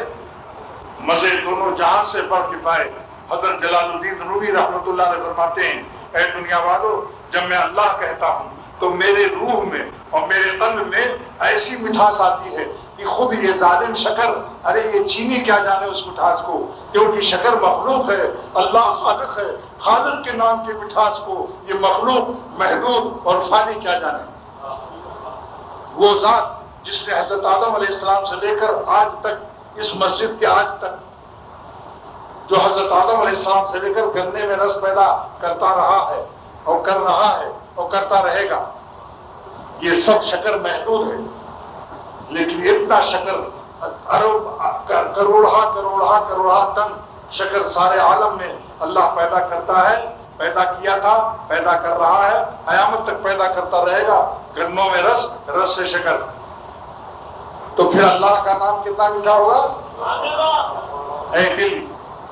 مزے دونوں جہان سے بڑھ کے پائے۔ حضرت جلال الدین رومی رحمۃ اللہ علیہ فرماتے ہیں، اے دنیا والو، جب میں اللہ کہتا ہوں تو میرے روح میں اور میرے قلب میں ایسی مٹھاس آتی ہے کہ خود یہ ظالم شکر، ارے یہ چینی کیا جانے اس مٹھاس کو، کیونکہ شکر مخلوق ہے، اللہ خالق ہے، خالق کے نام کی مٹھاس کو یہ مخلوق محدود اور فانی کیا جانے۔ وہ ذات جس نے حضرت آدم علیہ السلام سے لے کر آج تک اس مسجد کے آج تک جو حضرت آدم علیہ السلام سے لے کر گنے میں رس پیدا کرتا رہا ہے اور کر رہا ہے اور کرتا رہے گا، یہ سب شکر محدود ہے، لیکن اتنا شکر کروڑا ٹن شکر سارے عالم میں اللہ پیدا کرتا ہے، پیدا کیا تھا، پیدا کر رہا ہے، قیامت تک پیدا کرتا رہے گا۔ گنوں میں رس، رس سے شکر، تو پھر اللہ کا نام کتنا میٹھا ہوگا۔ اے دل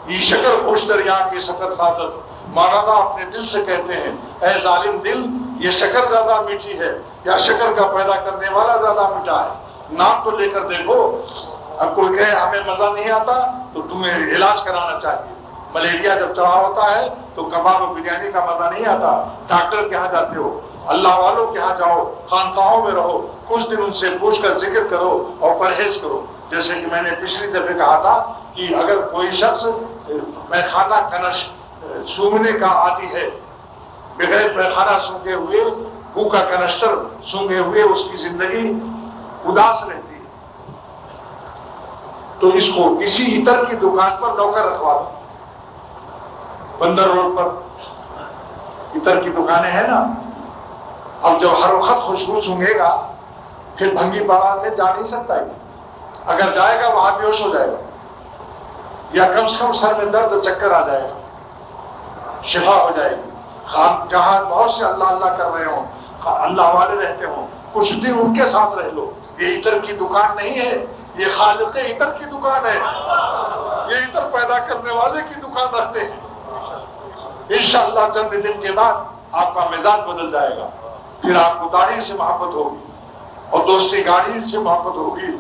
یہ شکر خوش دریا کی شکر سادت، مولانا اپنے دل سے کہتے ہیں، اے ظالم دل، یہ شکر زیادہ میٹھی ہے یا شکر کا پیدا کرنے والا زیادہ میٹھا ہے؟ نام تو لے کر دیکھو۔ اب کوئی کہے ہمیں مزہ نہیں آتا تو تمہیں علاج کرانا چاہیے۔ ملیریا جب چڑھا ہوتا ہے تو کباب و بریانی کا مزہ نہیں آتا، ڈاکٹر کے یہاں جاتے ہو اللہ والوں کے ہاں جاؤ، خانقاہوں میں رہو، کچھ دن ان سے پوچھ کر ذکر کرو اور پرہیز کرو. جیسے کہ میں نے پچھلی دفعہ کہا تھا کہ اگر کوئی شخص میخانہ کنش سونگھنے کا عادی ہے، بغیر میخانہ سونگے ہوئے، بو کا کنشتر سونگے ہوئے اس کی زندگی اداس رہتی ہے، تو اس کو کسی عطر کی دکان پر نوکر رکھوا دو. بندر روڈ پر عطر کی دکانیں ہیں نا. اب جب ہر وقت خوشبو سونگھے گا پھر بھنگی پاڑا میں جا نہیں سکتا ہے. اگر جائے گا وہاں بیہوش ہو جائے گا، یا کم سے کم سر میں درد اور چکر آ جائے گا، شفا ہو جائے گی. جہاں بہت سے اللہ اللہ کر رہے ہوں، اللہ والے رہتے ہوں، کچھ دن ان کے ساتھ رہ لو. یہ عطر کی دکان نہیں ہے، یہ خالق عطر کی دکان ہے. یہ عطر پیدا کرنے والے کی دکان رکھتے ہیں. انشاءاللہ چند دن کے بعد آپ کا مزاج بدل جائے گا. پھر آپ کو داڑھی سے محبت ہوگی اور دوستی گاڑی سے محبت ہوگی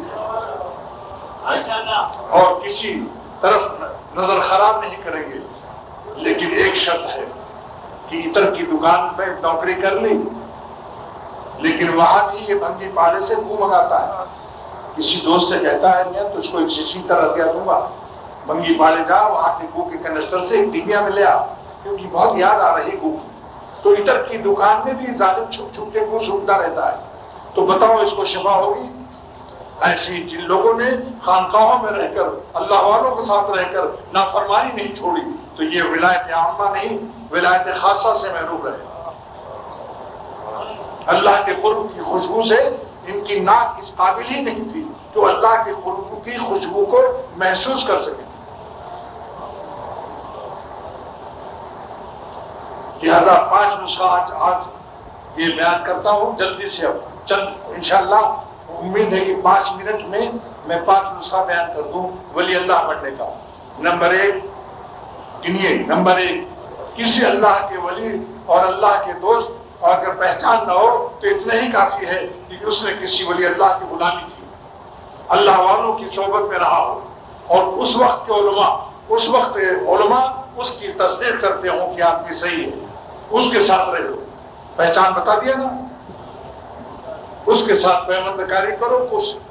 اور کسی طرف نظر خراب نہیں کریں گے. لیکن ایک شرط ہے کہ عطر کی دکان پہ نوکری کر لی، لیکن وہاں بھی یہ بھنگی پالے سے بو منگاتا ہے. کسی دوست سے کہتا ہے میں تجھ کو اسی طرح دیا دوں گا، بھنگی پالے جا، وہاں کے بو کے کنسٹر سے ایک ڈبیا میں لے آ، کیونکہ بہت یاد آ رہی بو. تو عطر کی دکان میں بھی ظالم چھپ چھپ کے بو سونگتا رہتا ہے. تو بتاؤ اس کو شفا ہوگی؟ ایسی جن لوگوں نے خانقاہوں میں رہ کر اللہ والوں کے ساتھ رہ کر نافرمانی نہیں چھوڑی، تو یہ ولایت عامہ نہیں، ولایت خاصہ سے محروم رہے. اللہ کے قرب کی خوشبو سے ان کی ناک اس قابل ہی نہیں تھی کہ وہ اللہ کے قرب کی خوشبو کو محسوس کر سکے. لہذا 5 نسخہ آج یہ بیان کرتا ہوں جلدی سے. اب چند انشاءاللہ امید ہے کہ 5 منٹ میں 5 نسخہ بیان کر دوں ولی اللہ بننے کا. نمبر 1 گنیے. نمبر 1 کسی اللہ کے ولی اور اللہ کے دوست اور اگر پہچان نہ ہو تو اتنا ہی کافی ہے کہ اس نے کسی ولی اللہ کی غلامی کی، اللہ والوں کی صحبت میں رہا ہو، اور اس وقت کے علماء اس کی تصدیق کرتے ہوں کہ آپ کی صحیح ہے، اس کے ساتھ رہو. پہچان بتا دیا نا، اس کے ساتھ پیمند کاری کرو،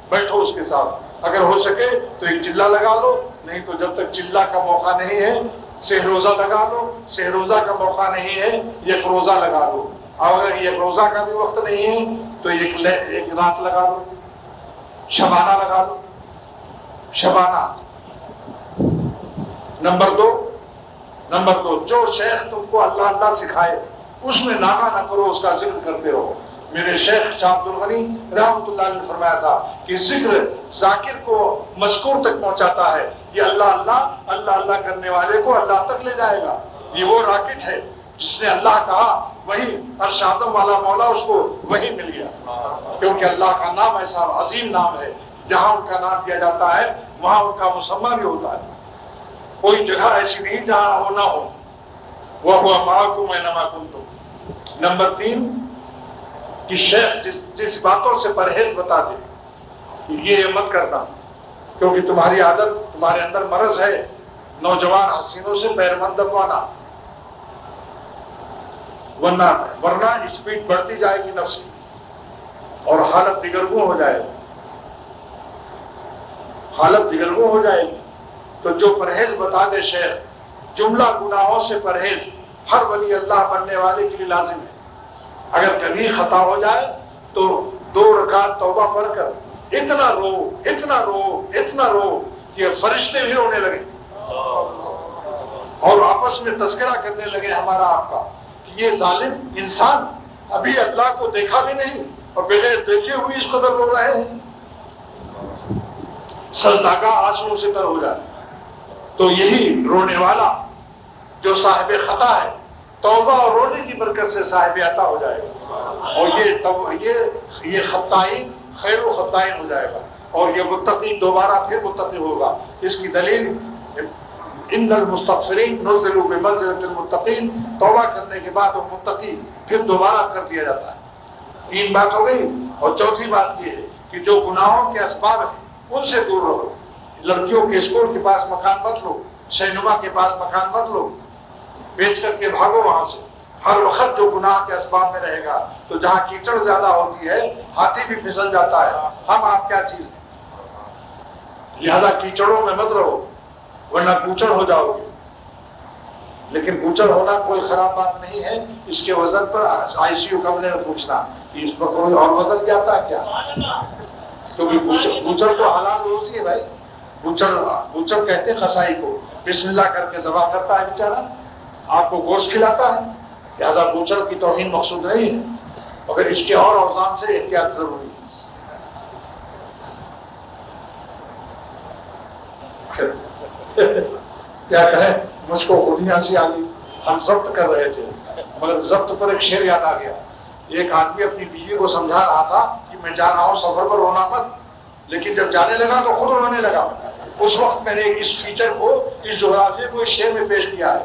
بیٹھو اس کے ساتھ. اگر ہو سکے تو ایک چلہ لگا لو، نہیں تو جب تک چلہ کا موقع نہیں ہے سہ روزہ لگا لو، سہ روزہ کا موقع نہیں ہے ایک روزہ لگا لو، اور اگر ایک روزہ کا بھی وقت نہیں ہے تو ایک رات لگا لو، شبانہ لگا لو. شبانہ. نمبر 2 جو شیخ تم کو اللہ اللہ سکھائے اس میں ناغہ نہ کرو، اس کا ذکر کرتے رہو. میرے شیخ شاہ عبد الغنی رحمۃ اللہ نے فرمایا تھا کہ ذکر ذاکر کو مذکور تک پہنچاتا ہے. یہ اللہ کرنے والے کو اللہ تک لے جائے گا. یہ وہ راکٹ ہے جس نے اللہ کہا وہی عرش اعظم والا مولا اس کو وہی مل گیا، کیونکہ اللہ کا نام ایسا عظیم نام ہے، جہاں ان کا نام دیا جاتا ہے وہاں ان کا مسمہ بھی ہوتا ہے. کوئی جگہ ایسی نہیں جہاں وہ نہ ہو. وَهُوَ مَعَكُمْ أَيْنَمَا كُنتُمْ. نمبر 3 کہ شیخ جس باتوں سے پرہیز بتا دے یہ مت کرنا، کیونکہ تمہاری عادت، تمہارے اندر مرض ہے نوجوان حسینوں سے پیر مت دبوانا، ورنہ اسپیڈ بڑھتی جائے گی نفس کی اور حالت دگرگوں ہو جائے گی. تو جو پرہیز بتا دے شیخ، جملہ گناہوں سے پرہیز ہر ولی اللہ بننے والے کے لیے لازم ہے. اگر کبھی خطا ہو جائے تو 2 رکعت توبہ پڑھ کر اتنا رو کہ فرشتے بھی رونے لگے اور آپس میں تذکرہ کرنے لگے ہمارا آپ کا کہ یہ ظالم انسان ابھی اللہ کو دیکھا بھی نہیں اور بغیر دیکھے ہوئے اس قدر رو رہے ہیں. سجداگاہ آنسوؤں سے تر ہو جائے. تو یہی رونے والا جو صاحب خطا ہے، توبہ اور رونے کی برکت سے صاحب عطا ہو جائے گا، اور یہ خطائین خیر و خطائین ہو جائے گا، اور یہ متقی دوبارہ پھر متقی ہوگا. اس کی دلیل ان المستغفرین نزلوا بمنزلۃ المتقین، توبہ کرنے کے بعد وہ متقی پھر دوبارہ کر دیا جاتا ہے. 3 بات ہو گئی. اور چوتھی بات یہ ہے کہ جو گناہوں کے اسباب ہیں ان سے دور رہو. لڑکیوں کے اسکول کے پاس مکان مت لو، شہنما کے پاس مکان مت لو، بیچ کر کے بھاگو وہاں سے. ہر وقت جو گناہ کے اسباب میں رہے گا تو جہاں کیچڑ زیادہ ہوتی ہے ہاتھی بھی پھسل جاتا ہے. ہم آپ کیا چیز ہیں؟ لہذا کیچڑوں میں مت رہو ورنہ کوچڑ ہو جاؤ گے. لیکن کوچڑ ہونا کوئی خراب بات نہیں ہے. اس کے وزن پر آئی سی یو کمرے میں پوچھنا کہ اس پر کوئی اور وزن جاتا ہے کیا؟ کیونکہ کوچڑ تو حلال روزی ہے بھائی. کوچڑ کہتے ہیں قصائی کو، بسم اللہ کر کے ذبح کرتا ہے بیچارہ، آپ کو گوشت کھلاتا ہے. لہٰذا کوچڑ کی توہین مقصود نہیں ہے، مگر اس کے اور اوزان سے احتیاط ضروری ہے. کیا کہیں، مجھ کو خود ہنسی آ گئی. ہم ضبط کر رہے تھے مگر ضبط پر ایک شعر یاد آ گیا. ایک آدمی اپنی بیوی کو سمجھا رہا تھا کہ میں جا رہا ہوں سفر پر، رونا مت. لیکن جب جانے لگا تو خود رونے لگا. اس وقت میں نے اس فیچر کو، اس جغرافیے کو اس شعر میں پیش کیا ہے.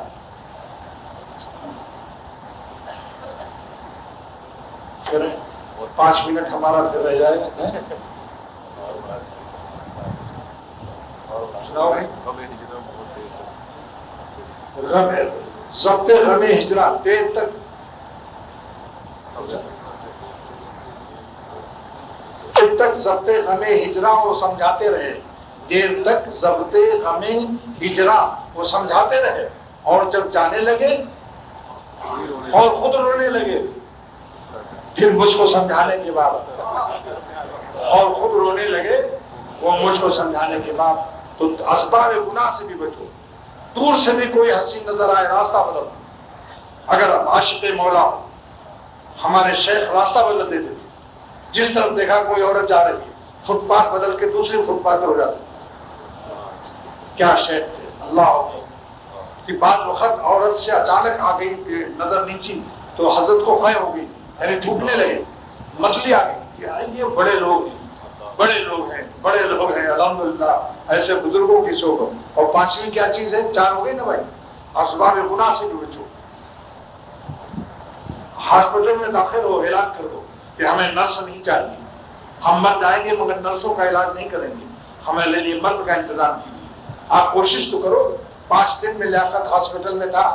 پھر 5 منٹ ہمارا پھر رہ جائے گا. ضبط غم ہجرا دیر تک ضبط غم ہجرا وہ سمجھاتے رہے. دیر تک ضبط غم ہجرا وہ سمجھاتے رہے، اور جب جانے لگے اور خود رونے لگے. پھر مجھ کو سمجھانے کے بعد اور خود رونے لگے وہ مجھ کو سمجھانے کے بعد. تو اسباب گناہ سے بھی بچو. دور سے بھی کوئی حسین نظر آئے راستہ بدل. اگر عاشق مولا ہمارے شیخ راستہ بدل دیتے تھے، جس طرف دیکھا کوئی عورت جا رہی ہے فٹ پاتھ بدل کے دوسری فٹ پاتھ پر ہو جاتی. کیا شیخ تھے اللہ کہ بعض وقت عورت سے اچانک آ گئی نظر نیچی تو حضرت کو خے ہو گئی، یعنی ٹوٹنے لگے، مچھلی آ گئی. یہ بڑے لوگ ہیں، بڑے لوگ ہیں الحمدللہ. ایسے بزرگوں کی صحبت. اور 5ویں کیا چیز ہے؟ 4 ہو گئی نا بھائی. اسباب گناہ سے بھی بچو. ہاسپٹل میں داخل ہو اعلان کر دو کہ ہمیں نرس نہیں چاہیے، ہم مر جائیں گے مگر نرسوں کا علاج نہیں کریں گے، ہمارے لیے مرد کا انتظام کیجیے. آپ کوشش تو کرو. 5 دن میں لیاقت ہاسپٹل میں تھا،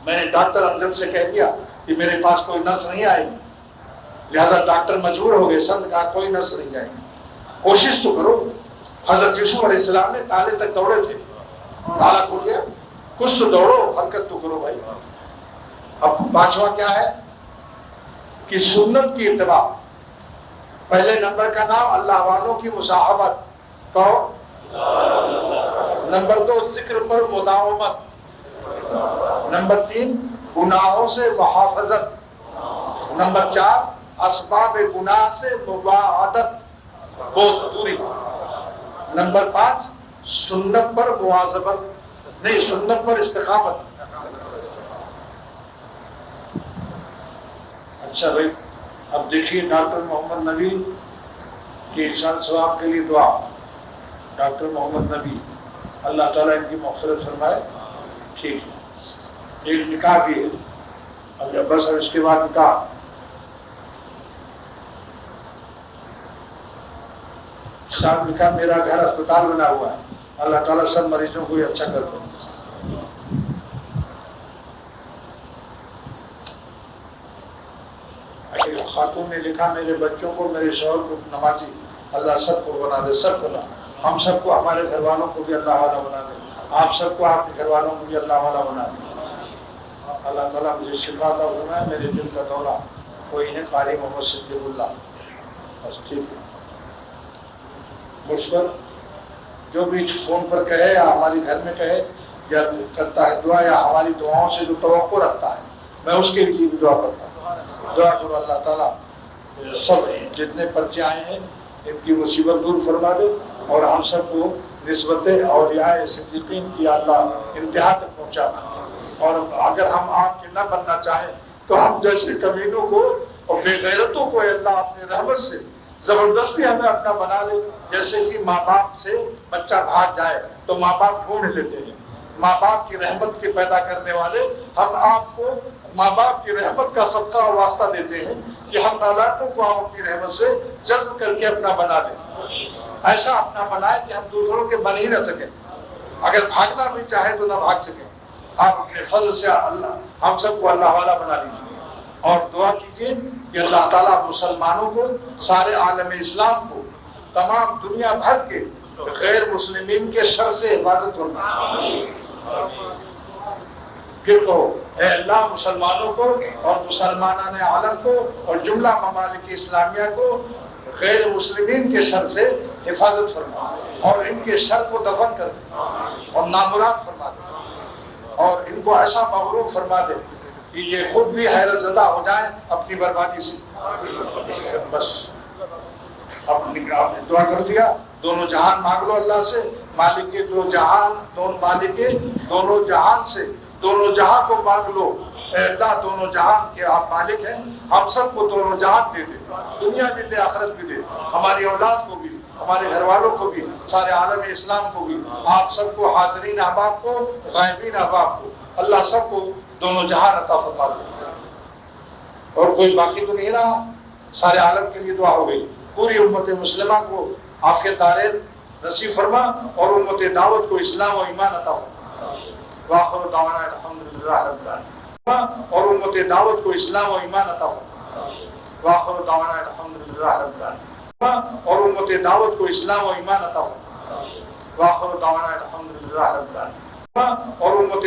میں نے ڈاکٹر امجد سے کہہ دیا کہ میرے پاس کوئی نرس نہیں آئے گی. لہذا ڈاکٹر مجبور ہو گئے، سب نے کہا کوئی نرس نہیں جائے گی. کوشش تو کرو. حضرت یوسف علیہ السلام نے تالے تک دوڑے تھے، تالا کھل گیا. کچھ تو دوڑو، حرکت تو کرو بھائی. اب 5واں کیا ہے کہ سنت کی اتباع. پہلے نمبر کا نام اللہ والوں کی مصاحبت. کہو. نمبر 2 ذکر پر مداومت. نمبر 3 گناہوں سے محافظت. نمبر 4 اسباب گناہ سے مباعدت، بہت دوری. نمبر 5 سنت پر مواظبت، نہیں سنت پر استقامت. اچھا بھائی، اب دیکھیے ڈاکٹر محمد نبی کی احسان ثواب کے لیے دعا. ڈاکٹر محمد نبی اللہ تعالیٰ ان کی مغفرت فرمائے. ٹھیک ہے. ایک نکاح بھی ہے اب بس، اب اس کے بعد نکاح. صاحب نکاح میرا گھر اسپتال بنا ہوا ہے. اللہ تعالیٰ سب مریضوں کو یہ اچھا کر دو. خاتون نے لکھا میرے بچوں کو، میرے شوہر کو نمازی اللہ سب کو بنا دے. سب کو ہم سب کو، ہمارے گھر والوں کو بھی اللہ والا بنا دے. آپ سب کو، آپ کے گھر والوں کو بھی اللہ والا بنا دے. اللہ تعالیٰ مجھے شفا کا ہونا ہے. میرے دل کا دورہ کوئی ہے، قاری محمد صدیق اللہ. بس ٹھیک ہے. مجھ پر جو بھی فون پر کہے یا ہمارے گھر میں کہے یا کرتا ہے دعا، یا ہماری دعاؤں سے جو توقع رکھتا ہے، میں اس کے لیے بھی دعا کرتا ہوں. دعا کرو اللہ تعالیٰ سب جتنے پرچے آئے ہیں ان کی مصیبت دور فرما دے، اور ہم سب کو نسبت اولیاء صدیقین کی اللہ انتہا تک پہنچا. اور اگر ہم آپ کے نہ بننا چاہیں تو ہم جیسے کمینوں کو اور بے غیرتوں کو اللہ اپنے رحمت سے زبردستی ہمیں اپنا بنا لے. جیسے کہ ماں باپ سے بچہ بھاگ جائے تو ماں باپ ڈھونڈ لیتے ہیں. ماں باپ کی رحمت کے پیدا کرنے والے ہم آپ کو ماں باپ کی رحمت کا صدقہ اور واسطہ دیتے ہیں کہ ہم نالائقوں کو آپ کی رحمت سے جذب کر کے اپنا بنا دیں. ایسا اپنا بنائے کہ ہم دوسروں کے بن ہی نہ سکیں. اگر بھاگنا بھی چاہے تو نہ بھاگ سکیں. آپ اپنے فضل سے اللہ ہم سب کو اللہ والا بنا لیجیے. اور دعا کیجیے کہ اللہ تعالیٰ مسلمانوں کو، سارے عالم اسلام کو، تمام دنیا بھر کے غیر مسلمین کے شر سے حفاظت فرمائے۔ پھر کہو اے اللہ مسلمانوں کو اور مسلمانان عالم کو اور جملہ ممالک اسلامیہ کو غیر مسلمین کے شر سے حفاظت فرما اور ان کے شر کو دفن کر دے اور نامراد فرما دے اور ان کو ایسا مغروب فرما دے کہ یہ خود بھی حیرت زدہ ہو جائیں اپنی بربادی سے۔ بس آپ نے دعا کر دیا، دونوں جہان مانگ لو اللہ سے، مالک کے دو جہان، مالک کے دونوں جہان سے دونوں جہاں کو مانگ لو۔ اے اللہ دونوں جہان کے آپ مالک ہیں، ہم سب کو دونوں جہان دے دے، دنیا بھی دے آخرت بھی دے، ہماری اولاد کو بھی، ہمارے گھر والوں کو بھی، سارے عالم اسلام کو بھی، آپ سب کو، حاضرین احباب کو، غائبین احباب کو، اللہ سب کو دونوں جہان عطا فرما دے۔ اور کوئی باقی تو نہیں رہا، سارے عالم کے لیے دعا ہو گئی۔ پوری امت مسلمہ کو عافیت دارین نصیب فرما اور امت دعوت کو اسلام و ایمان عطا فرما۔ وآخر دعوانا الحمدللہ رب العالمین، اور امت دعوت کو اسلام و ایمان عطا فرما۔ وآخر دعوانا الحمدللہ رب العالمین، اور امت دعوت کو اسلام و ایمان عطا فرما۔ وآخر دعوانا الحمدللہ رب العالمین، اور امت